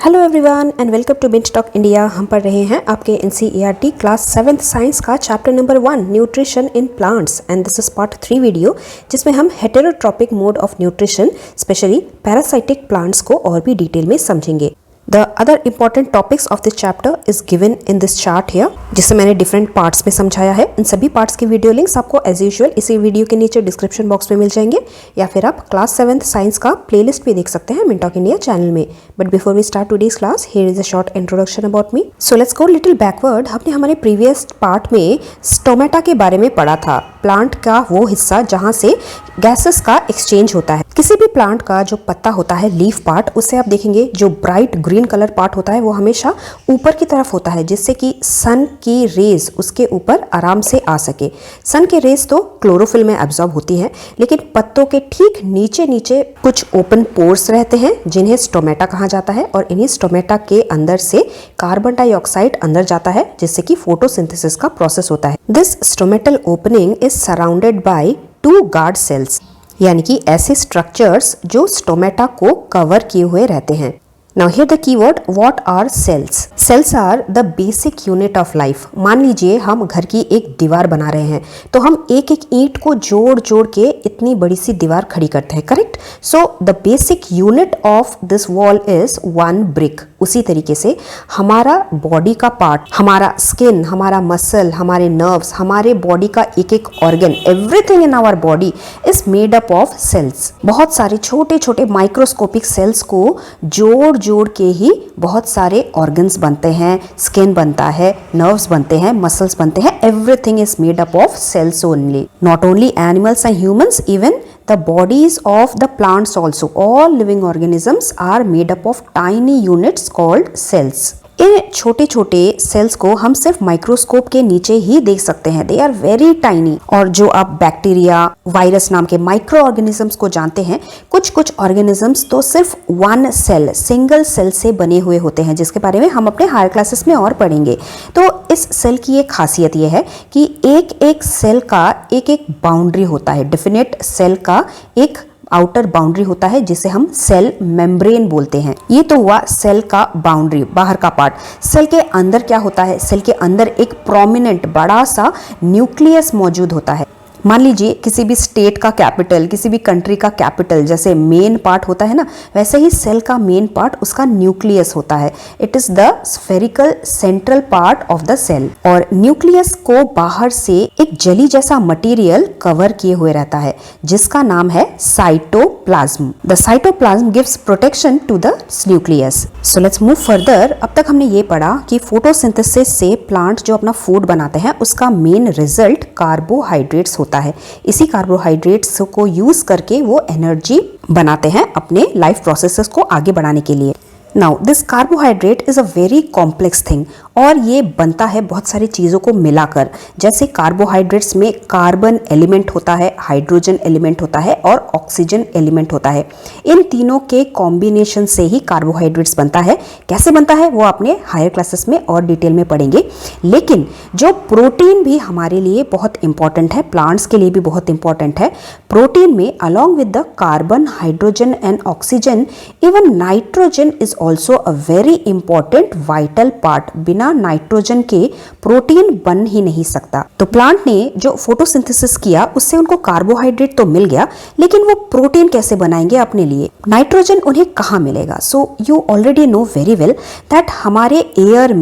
Hello everyone and welcome to bench talk India. हम पढ़ रहे हैं आपके एनसीईआरटी क्लास 7th साइंस का chapter number 1 nutrition in plants and this is part 3 video, जिसमें हम heterotrophic mode of nutrition specially parasitic plants को और भी डिटेल में समझेंगे। The other important topics of this chapter is given in this chart here, जिसे मैंने different parts में समझाया है। इन सभी पार्ट्स की वीडियो लिंक्स आपको एज यूजुअल इसी वीडियो के नीचे डिस्क्रिप्शन बॉक्स में मिल जाएंगे, या फिर आप क्लास 7th साइंस का प्लेलिस्ट भी देख सकते हैं मिंट टॉक इंडिया चैनल में। But before we start today's class, here is a short introduction about me. So let's go little backward. हमने हमारे प्रीवियस पार्ट में स्टोमेटा के बारे में पढ़ा था, प्लांट का वो हिस्सा जहाँ से गैसेस का एक्सचेंज होता है। किसी भी प्लांट का जो पत्ता होता है, लीफ पार्ट, उससे आप देखेंगे जो ब्राइट ग्रीन कलर पार्ट होता है वो हमेशा ऊपर की तरफ होता है, जिससे कि सन की रेज उसके ऊपर आराम से आ सके। सन की रेज तो क्लोरोफिल में एब्जॉर्ब होती है, लेकिन पत्तों के ठीक नीचे नीचे कुछ ओपन पोर्स रहते हैं जिन्हें स्टोमेटा कहा जाता है, और इन्हीं स्टोमेटा के अंदर से कार्बन डाइऑक्साइड अंदर जाता है, जिससे कि फोटोसिंथेसिस का प्रोसेस होता है। This stomatal opening is surrounded by 2 guard cells, यानी कि ऐसे स्ट्रक्चर्स जो स्टोमेटा को कवर किए हुए रहते हैं। Now here the keyword, what are cells? Cells are the basic unit of life. मान लीजिए हम घर की एक दीवार बना रहे हैं, तो हम एक एक ईंट को जोड़ जोड़ के इतनी बड़ी सी दीवार खड़ी करते हैं, correct? So the basic unit of this wall is 1 brick। उसी तरीके से हमारा बॉडी का पार्ट, हमारा स्किन, हमारा मसल, हमारे नर्व्स, हमारे बॉडी का एक एक organ, everything in our body is made up of cells. बहुत सारे छोटे छोटे माइक्रोस्कोपिक सेल्स को जोड़ जोड़ के ही बहुत सारे ऑर्गन्स बनते हैं, स्किन बनता है, नर्व्स बनते हैं, मसल्स बनते हैं। Everything is made up of sales only. Not only animals and humans, even the bodies of the plants also, all living organisms are made up of tiny units called cells. इन छोटे छोटे sales को हम सिर्फ microscope के नीचे ही देख सकते हैं, दे आर वेरी टाइनी। और जो आप बैक्टीरिया, वायरस नाम के माइक्रो ऑर्गेनिजम्स को जानते हैं, कुछ कुछ ऑर्गेनिजम्स तो सिर्फ 1 सेल, सिंगल सेल से बने हुए होते हैं, जिसके बारे में हम अपने हायर क्लासेस में और पढ़ेंगे। तो इस सेल की एक खासियत यह है कि एक एक सेल का एक एक बाउंड्री होता है, डेफिनेट सेल का एक आउटर बाउंड्री होता है, जिसे हम सेल मेम्ब्रेन बोलते हैं। ये तो हुआ सेल का बाउंड्री, बाहर का पार्ट। सेल के अंदर क्या होता है? सेल के अंदर एक प्रोमिनेंट बड़ा सा न्यूक्लियस मौजूद होता है। मान लीजिए किसी भी स्टेट का कैपिटल, किसी भी कंट्री का कैपिटल जैसे मेन पार्ट होता है ना, वैसे ही सेल का मेन पार्ट उसका न्यूक्लियस होता है। It is the spherical central part of the cell. और न्यूक्लियस को बाहर से एक जेली जैसा मटेरियल कवर किए हुए रहता है, जिसका नाम है cytoplasm. The cytoplasm gives protection to the nucleus. So let's move further. अब तक हमने ये पढ़ा कि फोटोसिंथेसिस से प्लांट जो अपना फूड बनाते हैं, उसका मेन रिजल्ट कार्बोहाइड्रेट्स होता है। इसी कार्बोहाइड्रेट्स को यूज करके वो एनर्जी बनाते हैं अपने लाइफ प्रोसेसेस को आगे बढ़ाने के लिए। Now this carbohydrate is a very complex thing, और ये बनता है बहुत सारी चीज़ों को मिलाकर। जैसे कार्बोहाइड्रेट्स में कार्बन एलिमेंट होता है, हाइड्रोजन एलिमेंट होता है और ऑक्सीजन एलिमेंट होता है। इन तीनों के कॉम्बिनेशन से ही कार्बोहाइड्रेट्स बनता है। कैसे बनता है वो आपने हायर क्लासेस में और डिटेल में पढ़ेंगे। लेकिन जो प्रोटीन भी हमारे लिए बहुत इंपॉर्टेंट है, प्लांट्स के लिए भी बहुत इंपॉर्टेंट है, प्रोटीन में along with the carbon, hydrogen and oxygen, even nitrogen is also a very important vital part. बिना नाइट्रोजन के प्रोटीन बन ही नहीं सकता। तो प्लांट ने जो फोटोसिंथेसिस किया, उससे उनको कार्बोहाइड्रेट तो मिल गया, लेकिन वो प्रोटीन कैसे बनाएंगे अपने लिए? नाइट्रोजन उन्हें कहाँ मिलेगा? So you already know very well that हमारे एयर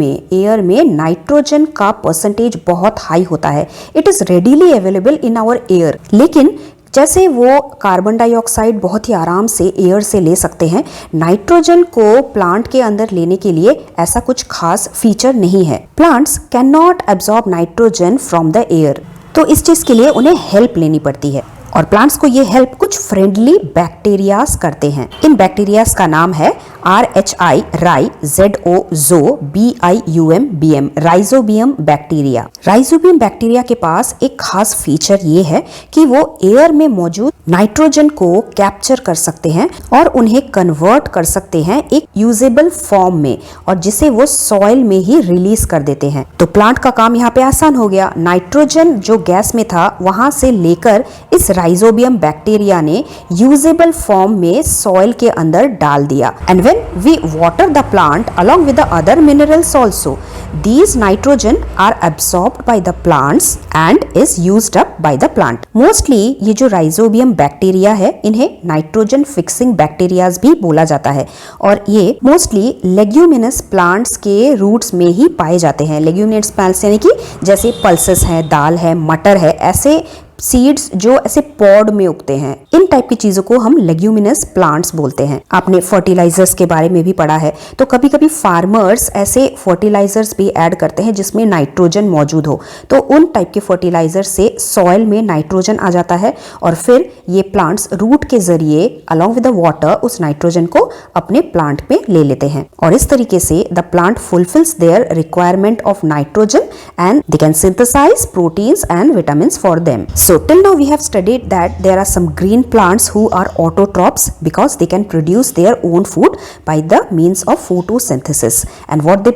में नाइट्रोजन का परसेंटेज बहुत हाई होता है। It is readily available in our air. लेकिन जैसे वो कार्बन डाइऑक्साइड बहुत ही आराम से एयर से ले सकते हैं, नाइट्रोजन को प्लांट के अंदर लेने के लिए ऐसा कुछ खास फीचर नहीं है। Plants can not absorb nitrogen from the air, तो इस चीज के लिए उन्हें हेल्प लेनी पड़ती है। और प्लांट्स को ये हेल्प कुछ फ्रेंडली बैक्टीरियाज करते हैं। इन बैक्टीरियाज का नाम है RHI, राई, ZO, जो, BIUM, BM, rhizobium bacteria. Rhizobium bacteria के पास एक खास फीचर ये है कि वो एयर में मौजूद नाइट्रोजन को कैप्चर कर सकते हैं और उन्हें कन्वर्ट कर सकते हैं एक यूजेबल फॉर्म में, और जिसे वो सॉइल में ही रिलीज कर देते हैं। तो प्लांट का काम यहाँ पे आसान हो गया। नाइट्रोजन जो गैस में था, वहां से लेकर इस राइजोबियम बैक्टीरिया ने यूजेबल फॉर्म में सॉइल के अंदर डाल दिया। And when we water the plant along with the other minerals also, these nitrogen are absorbed by the plants and is used up by the plant. Mostly ये जो rhizobium bacteria है इन्हें nitrogen fixing bacterias भी बोला जाता है और ये मोस्टली लेग्यूमिनस प्लांट्स के रूट्स में ही पाए जाते हैं। लेग्यूमिनस प्लांट्स यानी कि जैसे पल्सेस है, दाल है, मटर है, ऐसे सीड्स जो ऐसे पॉड में उगते हैं, इन टाइप की चीजों को हम लेग्यूमिनस प्लांट्स बोलते हैं। आपने फर्टिलाइजर्स के बारे में भी पढ़ा है, तो कभी कभी फार्मर्स ऐसे फर्टिलाइजर्स भी ऐड करते हैं जिसमें नाइट्रोजन मौजूद हो, तो उन टाइप के फर्टिलाइजर से सॉइल में नाइट्रोजन आ जाता है और फिर ये प्लांट्स रूट के जरिए अलॉन्ग विद द वाटर उस नाइट्रोजन को अपने प्लांट में ले लेते हैं और इस तरीके से the plant fulfills their requirement of nitrogen and they can synthesize proteins and vitamins for them. So till now we have studied that there are some green plants who are autotrophs because they can produce their own food by the means of photosynthesis. And what they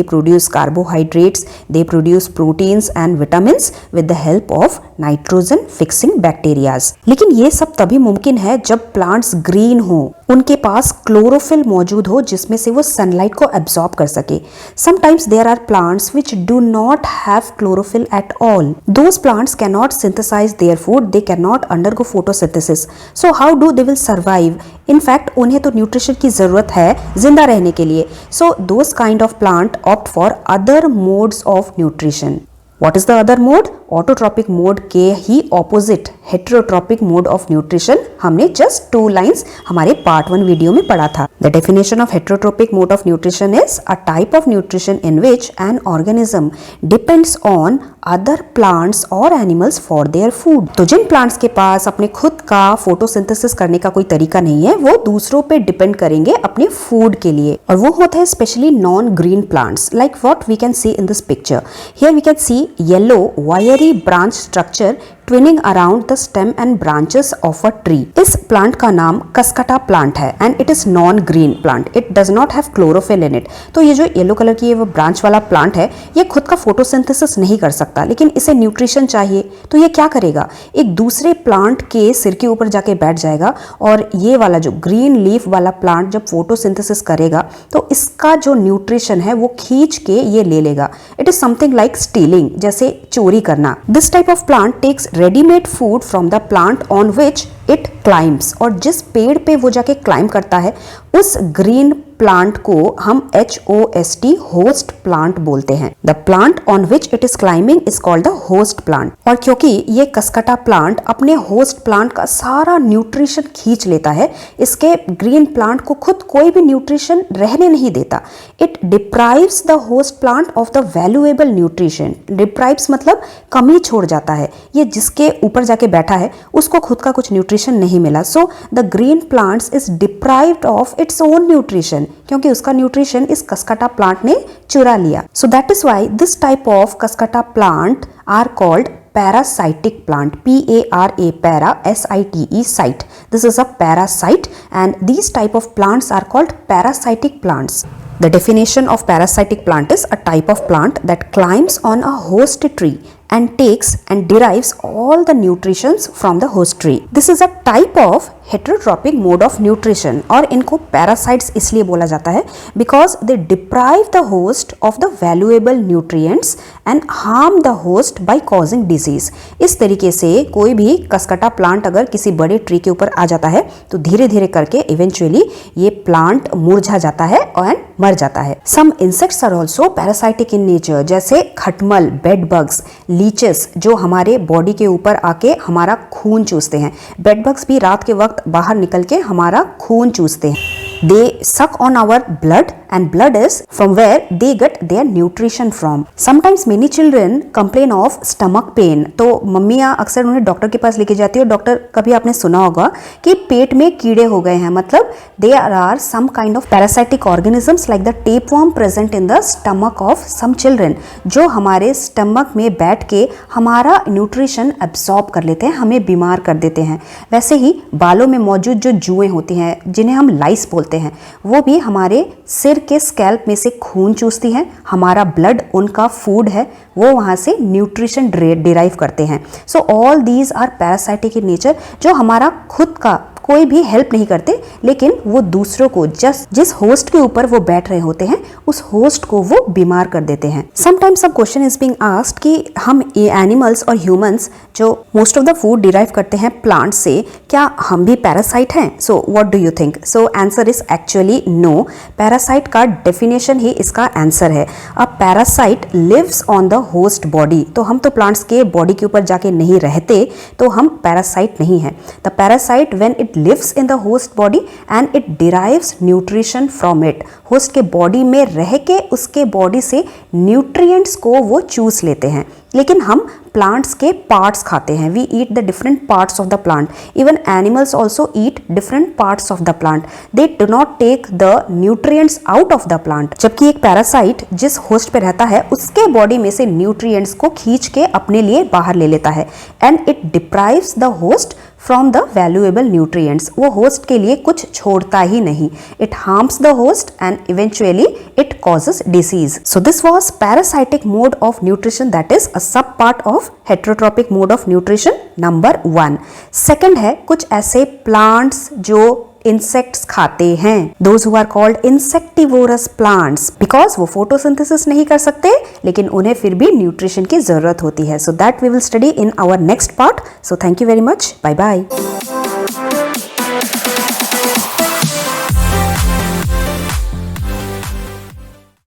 produce carbohydrates, they produce proteins and vitamins with the help of nitrogen fixing bacteria. लेकिन ये सब तभी मुमकिन है जब plants green हो, उनके पास chlorophyll मौजूद हो जिसमें से वो सनलाइट को एब्जॉर्ब कर सके। Sometimes there are plants which do not have chlorophyll at all. Those plants cannot synthesize their food, they cannot undergo photosynthesis. So how do they will survive? In fact, उन्हें तो nutrition की जरूरत है जिंदा रहने के लिए। So those kind of plant opt for other modes of nutrition. What is the other mode? Autotrophic mode के ही opposite heterotrophic mode of nutrition हमने जस्ट 2 लाइंस हमारे पार्ट 1 वीडियो में पढ़ा था। The definition of heterotrophic mode of nutrition is a type of nutrition in which an organism depends on other plants और animals for their food. तो जिन plants के पास अपने खुद का फोटोसिंथेसिस करने का कोई तरीका नहीं है, वो दूसरों पे डिपेंड करेंगे अपने फूड के लिए, और वो होते हैं specially non green plants like what we can see in this picture. Here we can see yellow wiry branch structure twining around the stem and branches of a tree. इस plant का नाम cuscuta plant है and it is non green plant, it does not have chlorophyll in it. तो ये जो yellow colour की वो branch वाला प्लांट है, ये खुद का फोटोसिंथेसिस नहीं कर सकता, लेकिन इसे न्यूट्रिशन चाहिए। तो ये क्या करेगा, एक दूसरे प्लांट के सिर के ऊपर जाके बैठ जाएगा और ये वाला जो ग्रीन लीफ वाला प्लांट जब फोटोसिंथेसिस करेगा तो इसका जो न्यूट्रिशन है वो खींच के ये ले लेगा। It is something like stealing, जैसे चोरी करना। This type of plant takes readymade food from the plant on which it climbs, और जिस पेड़ पे वो जाके क्लाइम करता है उस ग्रीन प्लांट को हम HOST होस्ट प्लांट बोलते हैं। The plant on which it is climbing is called the host plant. और क्योंकि ये कसकटा प्लांट अपने होस्ट प्लांट का सारा न्यूट्रिशन खींच लेता है, इसके ग्रीन प्लांट को खुद कोई भी न्यूट्रिशन रहने नहीं देता। It deprives the host plant of the valuable nutrition. Deprives मतलब कमी छोड़ जाता है, ये जिसके ऊपर जाके बैठा है उसको खुद का कुछ न्यूट्रिशन नहीं मिला। So the green plants is deprived of its own nutrition, क्योंकि उसका न्यूट्रिशन इस कसकटा प्लांट ने चुरा लिया। So that is why this type of cuscuta plant are called parasitic plant, PARA, para, SITE, site. This is a parasite and these type of plants are called parasitic plants. The definition of parasitic plant is a type of plant that climbs on a host tree and takes and derives all the nutritions from the host tree. This is a type of heterotropic mode of nutrition, और इनको parasites इसलिए बोला जाता है because they deprive the host of the valuable nutrients and harm the host by causing disease. इस तरीके से कोई भी कसकटा प्लांट अगर किसी बड़े ट्री के ऊपर आ जाता है तो धीरे धीरे करके इवेंचुअली ये प्लांट मुरझा जाता है और मर जाता है। Some insects are also parasitic in nature, जैसे खटमल, बेड बग्स, लीचेस जो हमारे बॉडी के ऊपर आके हमारा खून चूसते हैं। बेड बग्स भी रात के वक्त बाहर निकल के हमारा खून चूसते हैं। They suck on our blood and blood is from where they get their nutrition from. Sometimes many children complain of stomach pain. तो मम्मियाँ अक्सर उन्हें डॉक्टर के पास लेके जाती है और डॉक्टर, कभी आपने सुना होगा कि पेट में कीड़े हो गए हैं, मतलब there are some kind of parasitic organisms like the tapeworm present in the stomach of some children, जो हमारे स्टमक में बैठ के हमारा न्यूट्रिशन एब्सॉर्ब कर लेते हैं, हमें बीमार कर देते हैं। वैसे ही बालों में मौजूद जो जुएं होती हैं जिन्हें हम लाइस बोलते हैं, वो भी हमारे सिर सिर के स्कैल्प में से खून चूसती हैं, हमारा ब्लड उनका फूड है, वो वहाँ से न्यूट्रिशन डिराइव करते हैं। So all these are parasitic in nature, जो हमारा खुद का कोई भी हेल्प नहीं करते, लेकिन वो दूसरों को जिस होस्ट के ऊपर वो बैठ रहे होते हैं उस होस्ट को वो बीमार कर देते हैं। Sometimes some question is being asked कि हम एनिमल्स और ह्यूमंस जो most of the food derive करते हैं प्लांट से, क्या हम भी पैरासाइट हैं? So what do you think? So answer is actually no. Parasite का डेफिनेशन ही इसका आंसर है। A parasite lives on the host body. तो हम तो प्लांट्स के बॉडी के ऊपर जाके नहीं रहते, तो हम पैरासाइट नहीं है। The parasite when it lives in the host body and it derives nutrition from it। Host के बॉडी में रह के उसके बॉडी से न्यूट्रिएंट्स को वो चूस लेते हैं। लेकिन हम प्लांट्स के पार्ट्स खाते हैं। We eat the different parts of the plant. Even animals also eat different parts of the plant. They do not take the nutrients out of the plant. जबकि एक पैरासाइट जिस होस्ट पे रहता है उसके बॉडी में से न्यूट्रिएंट्स को खींच के अपने लिए बाहर ले लेता है and it deprives the host from the valuable nutrients. वो होस्ट के लिए कुछ छोड़ता ही नहीं। It harms the host and eventually it causes disease. So this was parasitic mode of nutrition, that is a sub part of heterotrophic mode of nutrition number 1। Second है कुछ ऐसे प्लांट्स जो इंसेक्ट्स खाते हैं, those who are called insectivorous plants, because वो photosynthesis नहीं कर सकते लेकिन उन्हें फिर भी न्यूट्रिशन की जरूरत होती है। So that we will study in our next part. So thank you very much, bye bye.